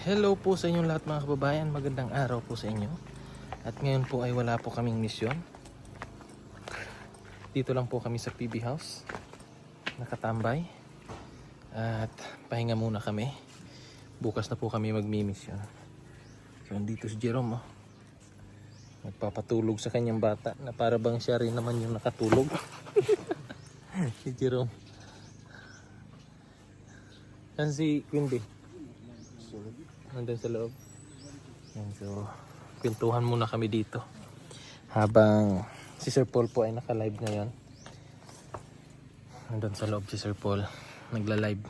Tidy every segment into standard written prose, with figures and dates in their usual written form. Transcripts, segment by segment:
Hello po sa inyong lahat mga kababayan, magandang araw po sa inyo. At ngayon po ay wala po kaming misyon. Dito lang po kami sa PB House, nakatambay. At pahinga muna kami. Bukas na po kami magmi-mission. So dito si Jerome oh. Nagpapatulog sa kanyang bata na para bang siya rin naman yung nakatulog. Si Jerome. Yan si Quimby. Nandun sa loob. Yan, so kwentuhan muna kami dito habang si Sir Paul po ay naka-live ngayon. Nandun sa loob si Sir Paul nagla-live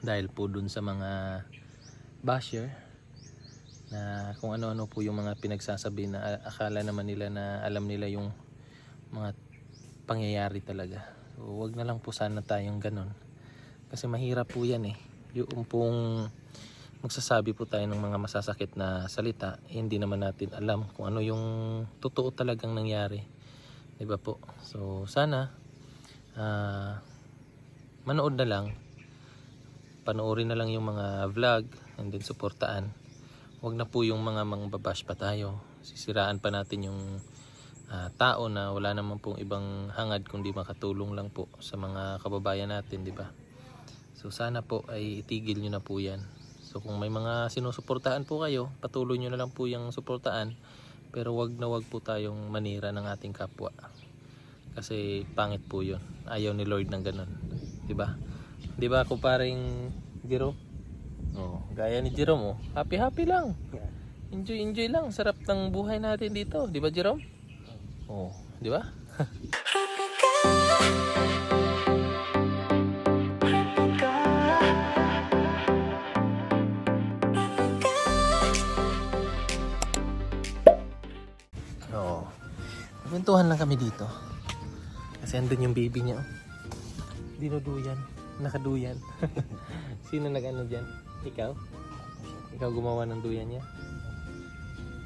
dahil po dun sa mga basher na kung ano-ano po yung mga pinagsasabi na akala naman nila na alam nila yung mga pangyayari talaga. So wag na lang po sana tayong ganun kasi mahirap po yan yung pong magsasabi po tayo ng mga masasakit na salita, hindi naman natin alam kung ano yung totoo talagang nangyari, di ba po? So sana manood na lang, panoorin na lang yung mga vlog and then suportaan. Huwag na po yung mga mangbabash pa tayo, sisiraan pa natin yung tao na wala naman pong ibang hangad kundi makatulong lang po sa mga kababayan natin, di ba? So sana po ay itigil nyo na po yan. So kung may mga sinusuportahan po kayo, patuloy nyo na lang po yung suportaan. Pero wag na wag po tayong manira ng ating kapwa. Kasi pangit po yun. Ayaw ni Lord ng ganun. Diba? Diba kumparing Jerome? Oh, gaya ni Jerome oh. Happy happy lang. Enjoy enjoy lang. Sarap ng buhay natin dito. Diba Jerome? Oh, diba? Oo. Kwentuhan lang kami dito. Kasi andun yung baby niya. Dinuduyan. Nakaduyan. Sino nag-ano dyan? Ikaw? Ikaw gumawa ng duyan niya?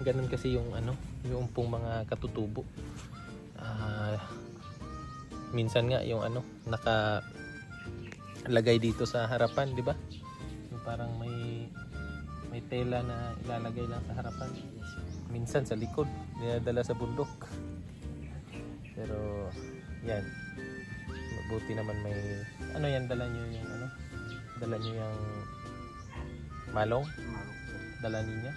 Ganun kasi yung yung pong mga katutubo. Minsan nga yung nakalagay dito sa harapan, di ba? Yung parang may tela na ilalagay lang sa harapan. Minsan sa likod, dinadala sa bundok. Pero yan, mabuti naman may yan, dala nyo yung dala nyo yung malong, dala niya.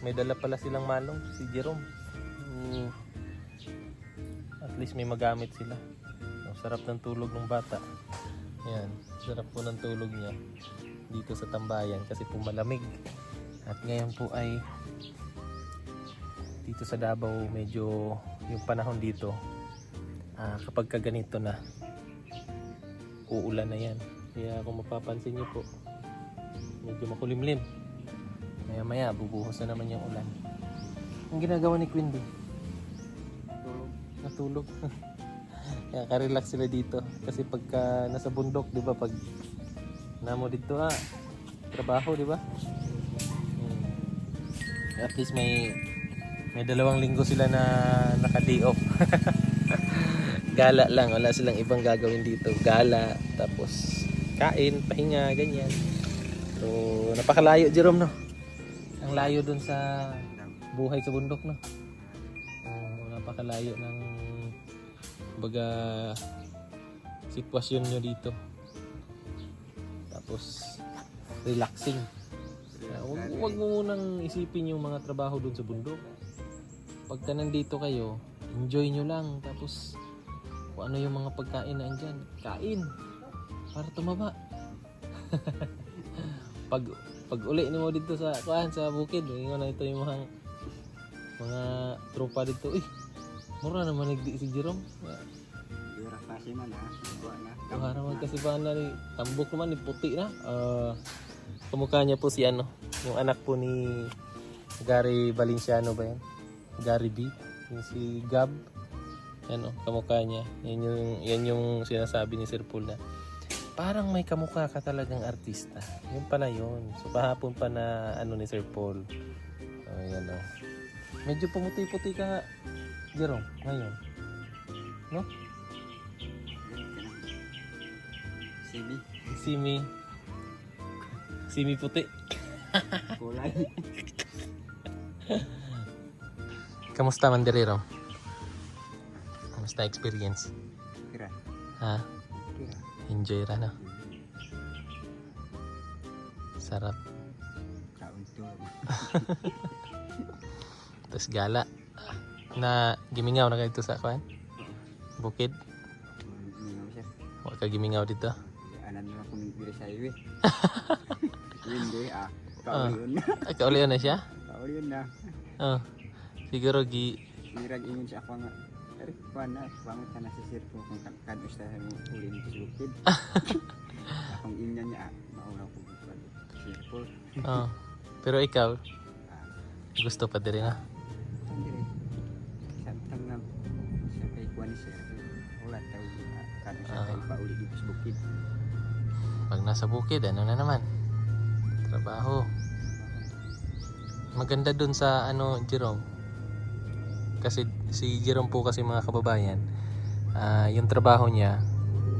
May dala pala silang malong, si Jerome. At least may magamit sila. Sarap ng tulog ng bata. Yan, sarap po ng tulog niya dito sa tambayan kasi po malamig. At ngayon po ay dito sa Davao medyo yung panahon dito kapag kaganito na uulan na yan. Kaya kung mapapansin nyo po medyo makulimlim. Maya maya bubuhos na naman yung ulan. Ang ginagawa ni Quinby? Natulog. Kaya ka-relax sila dito kasi pagka nasa bundok, di ba, pag namo dito trabaho, di ba? At least may 2 linggo sila na naka-day off. Gala lang, wala silang ibang gagawin dito. Gala, tapos kain, pahinga, ganyan. So, napakalayo, Jerome, no? Ang layo dun sa buhay sa bundok, no? Napakalayo ng baga sitwasyon nyo dito. Tapos, relaxing. Huwag mo munang isipin yung mga trabaho dun sa bundok. Pagka nandito kayo, enjoy nyo lang. Tapos kung ano yung mga pagkain na andyan, kain para tumaba. pag uli mo dito sa bukid, yun na ito yung mga tropa dito. Mura naman nagdi si Jerome. Dura kasi man Para naman kasi ba na ni tambok naman ni puti na. Kamukha niya po si yung anak po ni Gary Valenciano ba yan? Gary B. Yung si Gab. Yan kamukha niya. Yan yung sinasabi ni Sir Paul na parang may kamukha ka talagang artista. Yun pala yun. So kahapon pa na ni Sir Paul. Yan medyo pumuti-puti ka Jerome ngayon. No? Simi. Simi. Simi puti. Kulay. Kamusta Mandiriro? Kamusta experience? Kira. Ha? Kira. Enjoy ra na. Sarap. Kaon to. Tapos gala. Na gimingaw na kayo dito sa kwan? Bukid? Mingaw siya. Huwag ka gimingaw dito. Anan mo ako mibiri sa iyo eh. Hindi kauli yun na. Ay, kaulihan na siya? Kauli yun na. Oh. Siguro Mirag ingon siya ako nga. Pero na, bangot ka na sa sirko kung kanus na mo uli nito sa bukid. Akong inyan niya, mauna ko bukid. Sirko. oh. Pero ikaw, gusto pa din na? Hindi. Samtang nga sa kay kuha ni sir. Wala tayo kanus na tayo pauli dito sa bukid. Pag nasa bukid, ano na naman? Trabaho. Maganda dun sa Jerome. Kasi si Jerome po kasi mga kababayan, yung trabaho niya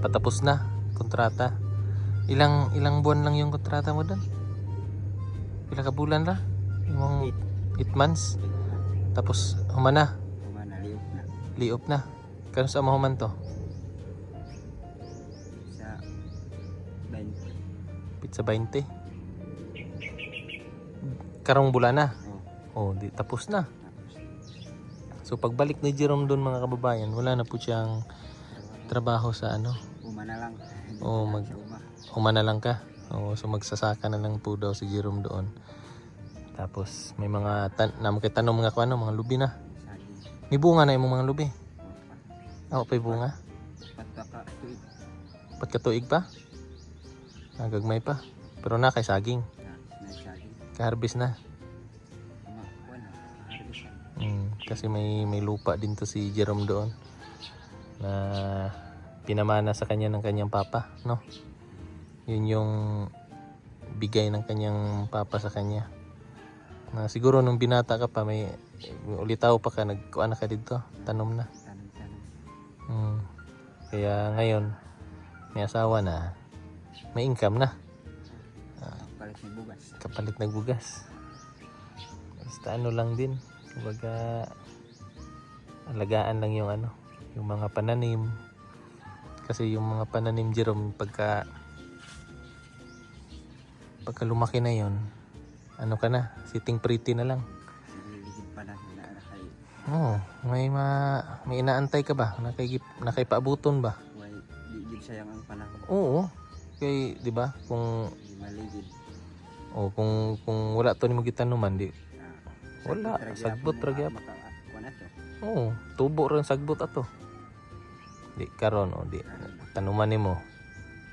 patapos na, kontrata. Ilang buwan lang yung kontrata mo dun? Ilang ka bulan ra? Yung 8 months. Tapos humana, Kumana, liop na. liop na. Kano sa mahuman to? Sa 20. Pizza 20. Karong bulan na. Oh, Oh, di tapos na. tapos. So pagbalik ni Jerome doon mga kababayan, wala na po siyang trabaho sa Uma na lang. Hindi Oo, na lang mag- siya uma. Humana lang ka. Oo, so magsasaka na lang po daw si Jerome doon. Tapos may mga tanom nga ko mga lubi na. Saging. May bunga na yung mga lubi. Oh, Ako pa bunga. pataka tuig. Pat katuig pa? Gagmay pa. Pero na kay saging. Na saging. Ka-harvest na. Uma, kuha na. Harbisan. Kasi may lupa din to si Jerome doon. Na pinamana sa kanya ng kanyang papa, no? Yun yung bigay ng kanyang papa sa kanya. Na siguro nung binata ka pa, may ulitaw pa ka, nagkuha na ka dito, tanom na. Tanong-tanong. Kaya ngayon, may asawa na, may income na, Palit ng bugas. kapalit nagbugas. Basta lang din, kumbaga, alagaan lang yung yung mga pananim. Kasi yung mga pananim, Jerome, pagka lumaki na yon, ka na, sitting pretty na lang. Nililigid pa na kay Oo, may inaantay ka ba? Nakay paabuton ba? Why ligid sayang ang panahon. Oo. Kay, 'di ba? Kung Hindi maligid. kung wala to nimo gitanuman, di. Wala, sagbot ra gyapon. Kuha na to. Oo, tubo ron sagbot ato. Di karon di tanuman nimo.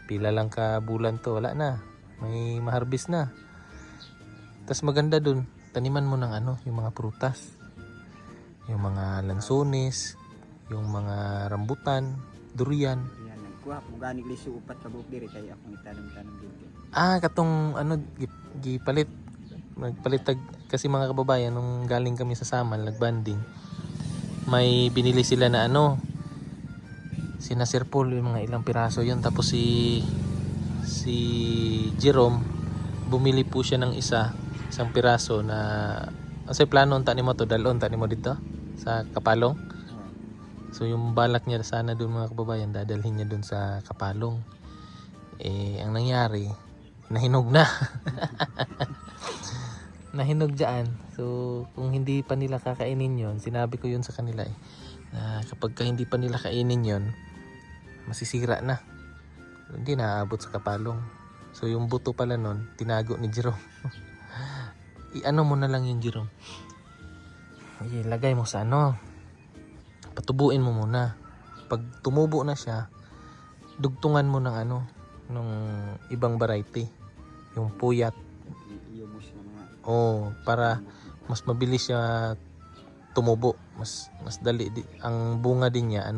Pila lang ka bulan to, wala na. May maharbis na. Tas maganda dun, taniman mo ng yung mga prutas. Yung mga lansones, yung mga rambutan, durian. Yan, nagkuha ko ganig liso upat ka buok diri kay akong itanong-tanong dito. Katong gipalit. Nagpalit kasi mga kababayan nung galing kami sa Samal, nagbanding. May binili sila na sina Sir Paul, yung mga ilang piraso yun. Tapos si Jerome, bumili po siya ng isang piraso na kasi plano unta nimo to, dalon unta nimo dito sa Kapalong. So yung balak niya sana doon mga kababayan, dadalhin niya doon sa Kapalong. Ang nangyari, nahinog na. Nahinog dyan. So kung hindi pa nila kakainin yon, sinabi ko yun sa kanila na kapag hindi pa nila kainin yon, masisira na. Hindi naaabot sa Kapalong. So yung buto pala nun, tinago ni Jerome. I-ano mo na lang yung Jerome. Ilagay mo sa patubuin mo muna. Pag tumubo na siya, dugtungan mo ng nung ibang variety. Yung puyat. Iyumos na mga Para mas mabilis siya tumubo. Mas dali. Ang bunga din niya,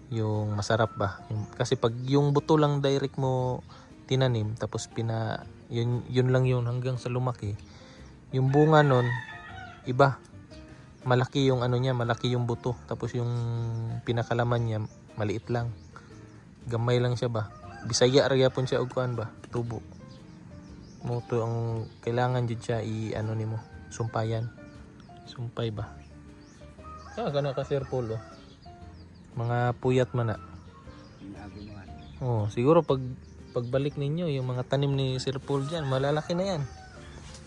yung masarap ba. Kasi pag yung buto lang direct mo tinanim, tapos yun lang yun hanggang sa lumaki. Yung bunga nun, iba. Malaki yung niya, malaki yung buto. Tapos yung pinakalaman niya, maliit lang. Gamay lang siya ba. Bisaya ra gyapon siya og kuan ba, tubo. Moto ang kailangan jud siya i-ano nimo, sumpayan. Sumpay ba? Kana ka Sir Paul oh. Mga puyat man na. Inaagi mo ano. Oh, siguro pagbalik ninyo yung mga tanim ni Sir Paul diyan, malalaki na yan.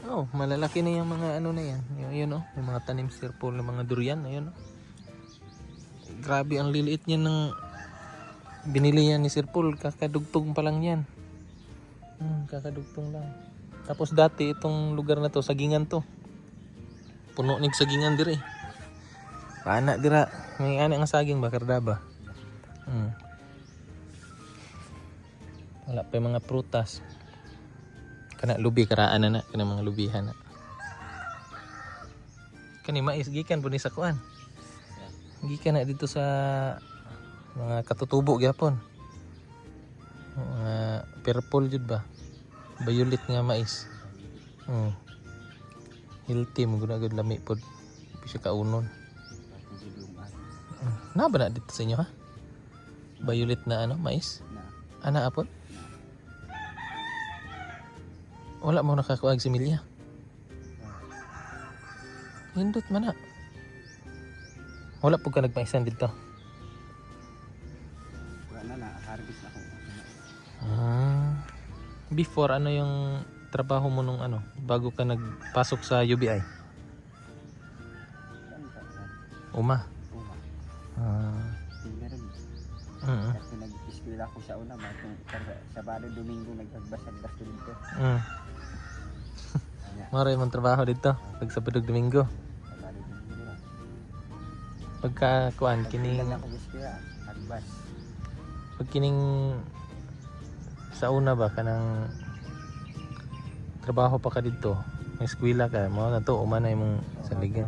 Oh, malalaki na yung mga ano na yan. Yun oh, yung mga tanim Sir Paul ng mga durian, ayun oh. Grabe ang liliit niya ng binili yan ni Sir Paul, kakadugtong pa lang yan. Kakadugtong lang. Tapos dati itong lugar na to, sagingan to. Puno nig sagingan dire. Paana dira, may ana nga saging bakarda ba. Wala pa yung mga prutas. Kana lubi karaan na kana mga lubihan na. Kani mais gikan po ni sa kuan. Gikan na dito sa mga katutubo gyapon. Mga purple jud ba? Violet nga mais. Healthy mo gud lami pod. Bisa kaunon. Na ba na dito sa inyo ha? Violet na ano, mais? Ana apod? Wala mo nakakuha og similya. Hindot man na. Wala po ka nagpaisan dito. Wala na, harvest na ko. Before ano yung trabaho mo nung ano, bago ka nagpasok sa UBI? Uma. Kasi nag-eskwela ko sa una, Sabado, Domingo, naghagbas-hagbas ko dito. Maray mong trabaho dito, pag Sabado Domingo. Sabado, Domingo lang. Pagka kuan kining Lang ako eskwela, hagbas. pag kining sa una ba kanang trabaho pa ka dito, may eskwela ka, mo na to uma na imong saligan.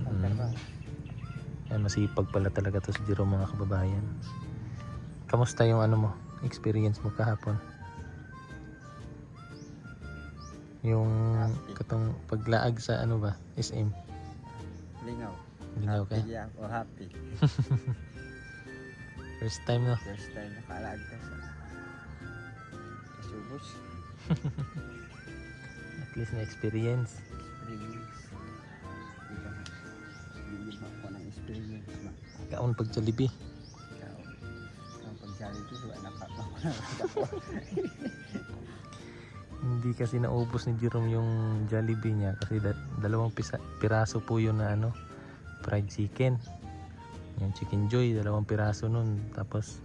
Yan, masipag pala talaga to si Jerome mga kababayan. Kamusta yung ano mo, experience mo kahapon? Yung katong paglaag sa ano ba, SM? Lingaw. Lingaw ka? Happy ako, happy. First time no? First time nakalaag ka sa Subos. At least na experience. Experience. Bibig mo ako ng experience ba? Kaon pag Jollibee. Ang pag-Jollibee, wala pa ako. Hindi kasi naubos ni Jerome yung Jollibee niya kasi dalawang piraso po yun na ano, fried chicken. Yung Chicken Joy, 2 piraso nun. Tapos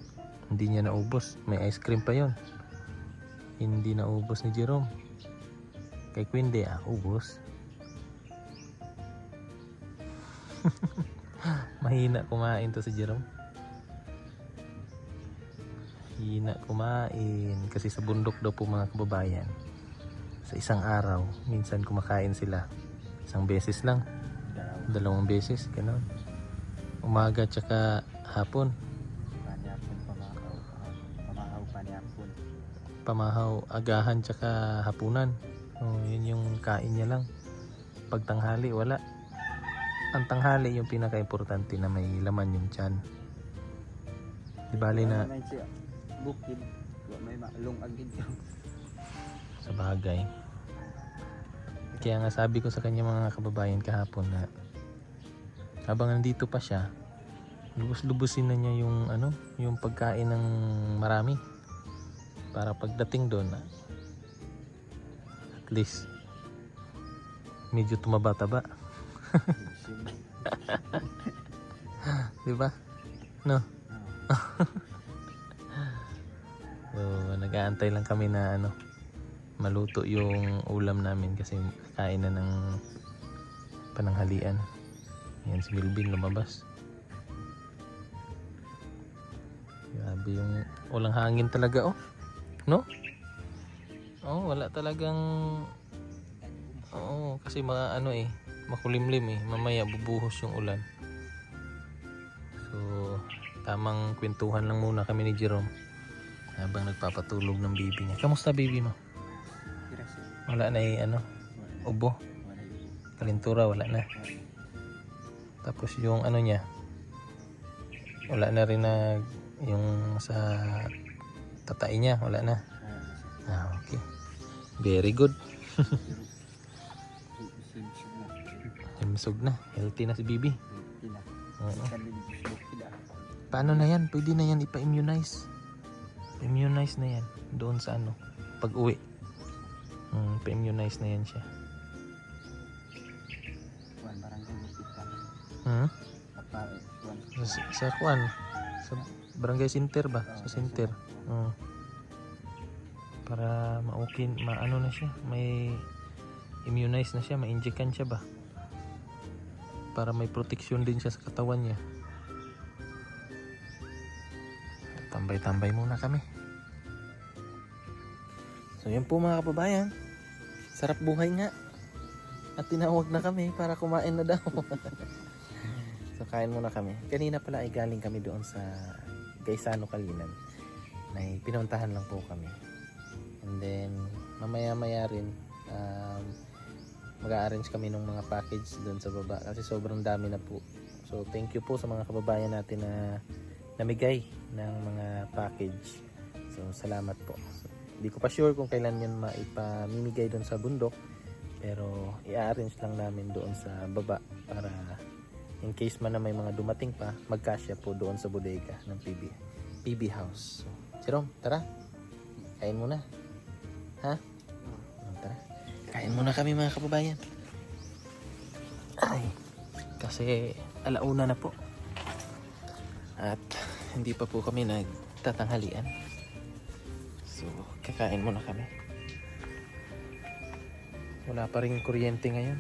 hindi niya naubos. May ice cream pa yun. Hindi naubos ni Jerome. Kay Quinde, ubos. Mahina kumain to si Jerome. Hina kumain kasi sa bundok daw po mga kababayan. Sa isang araw, minsan kumakain sila. Isang beses lang. 2 beses, gano'n. Umaga tsaka hapon. Panyapon, pamahaw, panyapon. Pamahaw, agahan tsaka hapunan. Yun yung kain niya lang. Pag tanghali, wala. Ang tanghali yung pinaka-importante na may laman yung tiyan. Di bali na May siya, bukid. May malungag din siya. sa bagay. Kaya nga sabi ko sa kanya mga kababayan kahapon na habang nandito pa siya, lubos-lubusin na niya yung ano, yung pagkain ng marami. Para pagdating doon, at least medyo tumaba-taba. Di ba? No. So, nag-aantay lang kami na ano, maluto yung ulam namin kasi kain na ng pananghalian. Yan si Milvin lumabas. Grabe yung walang hangin talaga no? Wala talagang kasi mga ano makulimlim mamaya bubuhos yung ulan. So tamang kwentuhan lang muna kami ni Jerome habang nagpapatulog ng baby niya. Kamusta baby mo? Wala na ubo, kalintura wala na. Tapos yung ano niya wala na rin na yung sa tatay niya wala na. Okay, very good. Sinsog na. Imsog na. Healthy na si Bibi. Pila. Oo. Kami dito sa bukid ah. Paano na yan? Pwede na yan ipa-immunize. Immunize na yan. Doon sa ano. Pag uwi. Pa-immunize na yan siya. Kuan barangay bukid ka. Apa kuan. Sa kuan. Sa barangay center ba? Sa center. Para maano na siya. May immunize na siya. Ma-injectan siya ba? Para may proteksyon din siya sa katawan niya. Tambay-tambay muna kami. So yan po mga kababayan. Sarap buhay nga. At tinawag na kami para kumain na daw. So kain muna kami. Kanina pala ay galing kami doon sa Gaisano Kalinan. May pinuntahan lang po kami. And then mamaya-maya rin mag-a-arrange kami ng mga package doon sa baba kasi sobrang dami na po. So thank you po sa mga kababayan natin na namigay ng mga package. So salamat po. So, hindi ko pa sure kung kailan yun maipamimigay doon sa bundok, pero i-arrange lang namin doon sa baba para in case man na may mga dumating pa, magkasya po doon sa bodega ng PB House. So, Jerome, tara. Kain muna. Ha? Tara. Kain muna kami mga kababayan. Ay, kasi alauna na po. At hindi pa po kami nagtatanghalian. So, kakain muna kami. Wala pa rin kuryente ngayon.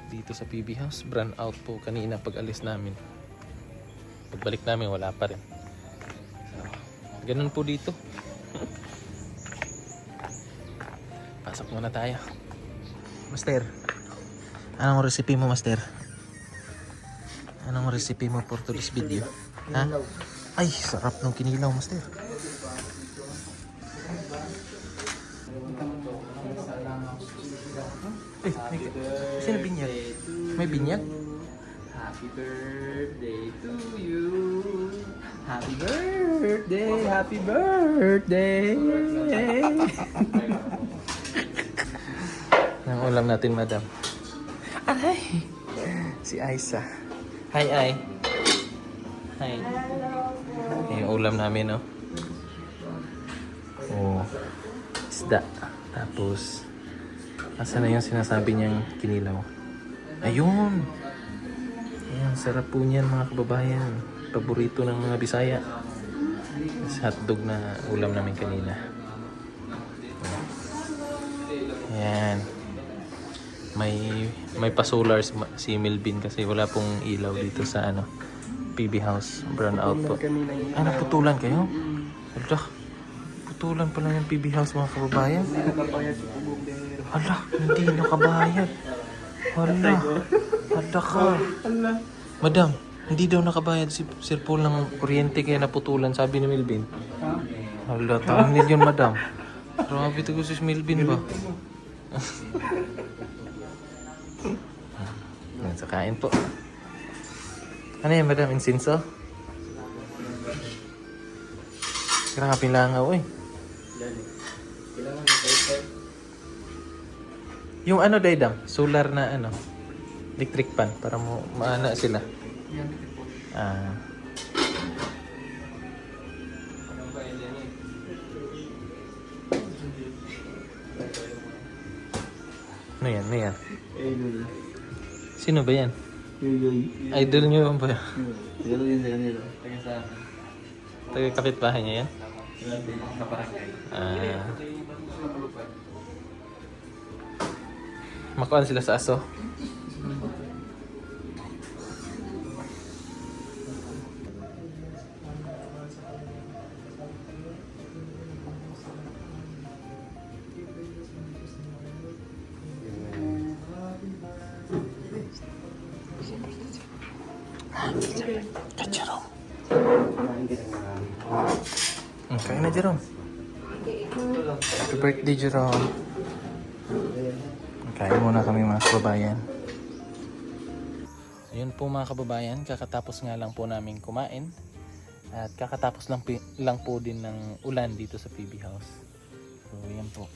Dito sa PB House, brand out po kanina pag alis namin. Pagbalik namin, wala pa rin. So, ganun po dito. Pasok muna tayo. Master, anong recipe mo, Master? Anong recipe mo for today's video? Ha? Ay, sarap ng kinilaw, Master. Eh, sino binyag? May binyag? Happy birthday to you. Happy birthday, happy birthday. Ang ulam natin, madam. Ay! Si Aisa. Hi, Ay. Hi. Yung ulam namin, no? Oh. Isda. Tapos, asa na yung sinasabi niyang kinilaw? Ayun! Ayan, sarap po niyan mga kababayan. Paborito ng mga Bisaya. Tapos hotdog na ulam namin kanina. Ayan. May pa-solar si Melvin kasi wala pong ilaw dito sa ano PB House. Brown out po. Ah, naputulan kayo? Hala, putulan pala yung PB House mga kababayan. Hala, hindi nakabayad. Hala, hala ka. Madam, hindi daw nakabayad si Sir Paul ng kuryente kaya naputulan, sabi ni Melvin. Hala, taon yun, madam. Grabe ito si Melvin ba? Yan, sa kain po. Ano yan, madam? Insinso? Grabe langaw eh. Yung ano, Daydam? Solar na ano? Electric pan para mo maana sila. Ah. Ano yan? Ano yan? Sino ba yan? Idol nyo ba? Siguro yun sa kanila. Taga sa akin. Taga kapitbahay niya yan? Kaparangay. Ah. Makuan sila sa aso? Jerome. Kain na, Jerome. Happy birthday, Jerome. Kain muna kami mga kababayan. Ayun po mga kababayan, kakatapos nga lang po namin kumain. At kakatapos lang po din ng ulan dito sa PB House. So, yan po.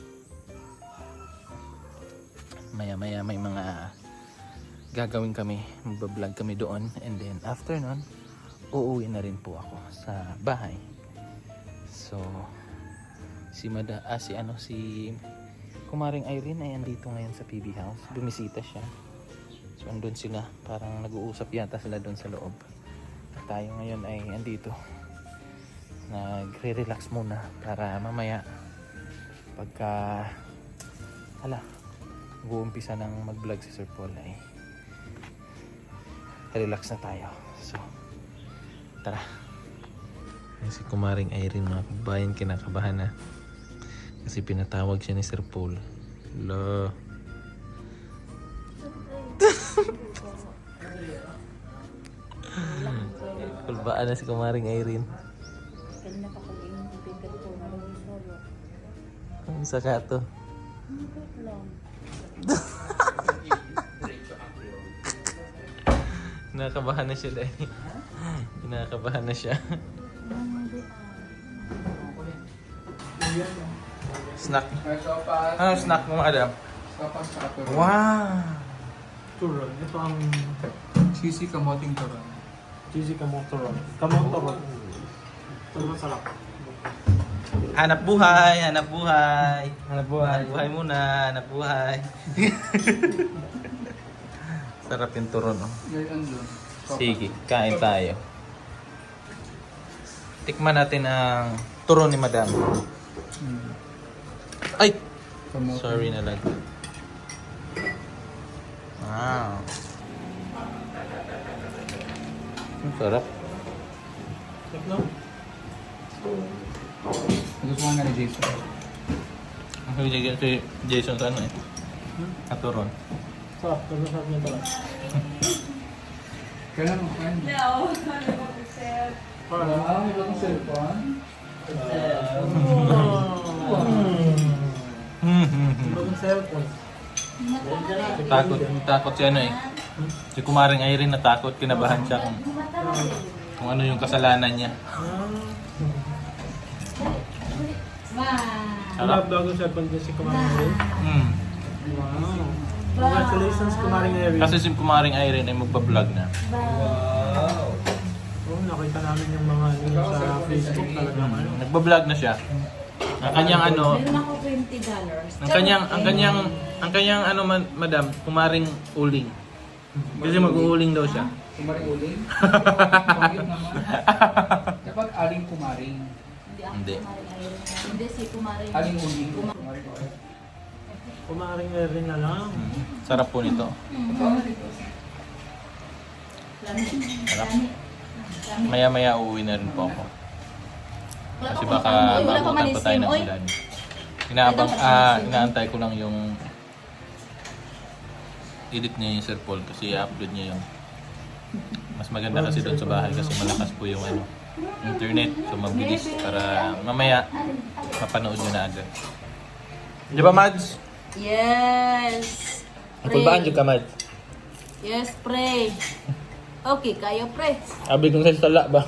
maya may mga gagawin kami, magbablog kami doon, and then after nun uuwi na rin po ako sa bahay. So si Kumaring Irene ay andito ngayon sa PB House, bumisita siya. So andun sila, parang nag-uusap yata sila doon sa loob. At tayo ngayon ay andito, nagre-relax muna para mamaya pagka mag-uumpisa ng mag-vlog si Sir Paul ay relax na tayo. So tara. Ay, si Kumaring Irene, mga kabayan, kinakabahan na kasi pinatawag siya ni Sir Paul. Lo. Kulbaan na si Kumaring Irene. Ang saka to. Kinakabahan na siya dahil. Kinakabahan na siya. Snack. Ano snack mo, Adam? Wow! Turon. Ito ang Cheesy kamoting turon. cheesy kamotoron. Kamotoron. Ito masarap. Hanap buhay, hanap buhay. Hanap buhay. Hanap buhay muna, hanap buhay. Sarap yung turon, no? Sige, kain tayo. Tikman natin ang turon ni Madam. Ay! Sorry na lang. Wow. Ang sarap. Sarap no? Gusto mo nga ni Jason. Ang huli si Jason sa ano eh. At turon. Sarap. Sarap niya talaga. Kailan mo kain? Wow, ibang cellphone. Bagong cellphone. Takot si ano eh. Si Kumaring Irene natakot, kinabahan siya kung ano yung kasalanan niya. Sarap. Bagong cellphone din si Kumaring Irene. Wow. Congratulations, Kumaring Irene. Kasi si Kumaring Irene ay magpa-vlog na. Oh, nakita namin yung mga link sa Facebook talaga. Nagpa-vlog na siya. Ang kanyang ano, Meron ako $20. ang kanyang ano madam, Kumaring Uling. Kasi mag-uuling daw siya. Kumaring uling? Pangit naman. Dapat aling kumaring. Hindi ako Hindi. Kumaring Irene. Hindi si Kumaring. Aling uling. Kumaring Irene na lang. Sarap po nito. Lami. Sarap. Lami. Maya-maya uuwi na rin po ako. Wala Kasi pa baka kung- Oy, wala pa maabutan pa tayo malisim, ng oy. ulan. Inaantay ko lang yung edit niya yung Sir Paul kasi i-upload niya yung mas maganda kasi doon sa bahay kasi malakas po yung ano, internet, so mabilis para mamaya mapanood nyo na agad. Di ba, Mads? Yes. Ang kulbaan dyan ka, Mads? Yes, pray. Okay, kayo pre. Abi kong sa sala ba?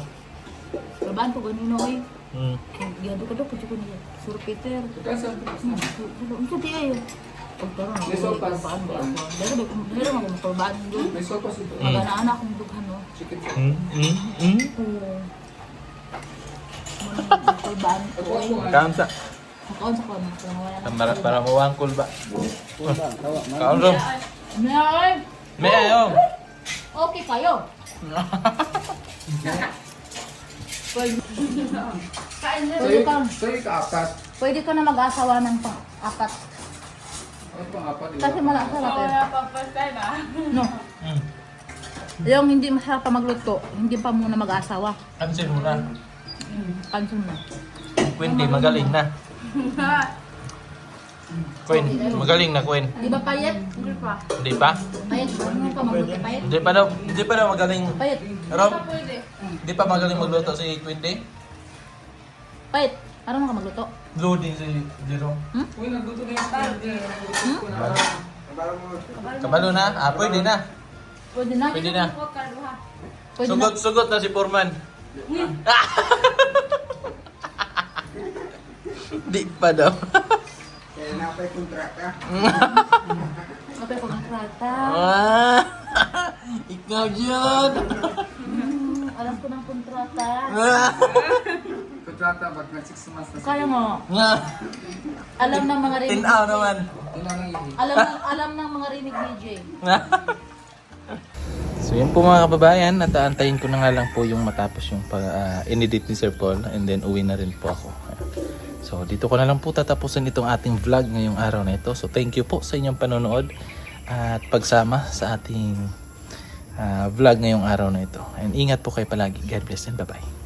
Kulbaan ko ganun oy. Hmm. Gado ka daw ko ko niya. Sur Peter. Kasi, Unsa di ay? Pagkaroon ako. Yes, sopas. Kulbaan ba ako? Dero ako kulbaan doon. may sopas ito. Magana-ana akong dughan no. Chicken soup. Oo. Kulbaan ko. oy. Kamsa. Kaon sa kono. Wala na. Para mawangkol ba? Tawa, Kaon rom. Nay. May ayaw. Okay kayo. Pwede ka. Sa'yo ka-apat. Pwede ka na mag-asawa ng pang-apat. Ano pang apat? Kasi masarap eh. No. Hmm. Yung hindi masarap pa magluto, hindi pa muna mag-asawa. Pansin mo na. Pansin mo. Quinty, magaling na. Queen, magaling na Queen. Di ba payet? Hindi pa. Hindi pa? Payet. Ano pa magluto? Payet? Hindi pa daw magaling. Payet. Rob, hindi pa magaling magluto si Quinty? Payet. Parang ka magluto. Loading si Jerome. Uy, nagluto na yung Kabalo na? Ah, pwede na. Pwede na. Pwede na. Pwede na. Sugot na si Foreman. Di pa daw. Kaya na pa yung kontrata. kontrata. Ikaw yun! Alam ko ng kontrata. Kontrata, pag na 6 months na Kaya mo. Alam ng mga rinig. Tinaw naman. Alam ng mga rinig ni Jay. So yun po mga kababayan, at aantayin ko na nga lang po yung matapos yung in-edit ni Sir Paul, and then uwi na rin po ako. So dito ko na lang po tatapusin itong ating vlog ngayong araw na ito. So thank you po sa inyong panonood at pagsama sa ating vlog ngayong araw na ito. And ingat po kayo palagi. God bless and bye-bye.